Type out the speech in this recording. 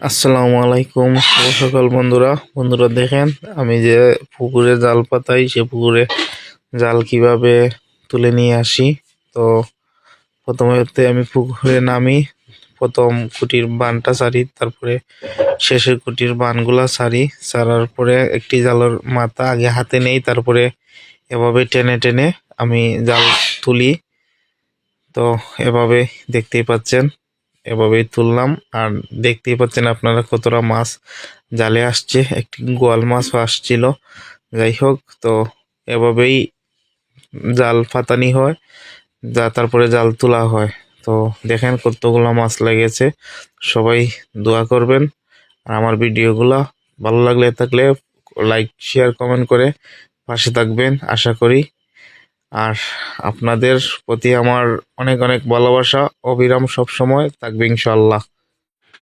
আসসালামু আলাইকুম, শুভ সকাল বন্ধুরা। দেখেন আমি যে পুকুরে জাল পাতাই, সে পুকুরে জাল কিভাবে তুলে নিয়ে আসি। তো প্রথমে আমি পুকুরে নামি, প্রথম কুটির বানটা ছাড়ি, তারপরে শেষের কুটির বানগুলা ছাড়ি। ছাড়ার পরে একটি জালের মাথা আগে হাতে নেই, তারপরে এভাবে টেনে টেনে আমি জাল তুলি। তো এভাবে দেখতেই পাচ্ছেন, এভাবেই তুললাম। আর দেখতেই পাচ্ছেন আপনারা কতটা মাছ জালে আসছে, একটি গোয়াল মাছও আসছিল। যাই হোক, তো এভাবেই জাল পাতানি হয়, তারপরে জাল তোলা হয়। তো দেখেন কতগুলো মাছ লেগেছে। সবাই দোয়া করবেন, আর আমার ভিডিওগুলো ভালো থাকলে লাইক শেয়ার কমেন্ট করে পাশে থাকবেন আশা করি। আর আপনাদের প্রতি আমার অনেক অনেক ভালোবাসা অবিরাম সব সময় থাকবে ইনশাআল্লাহ।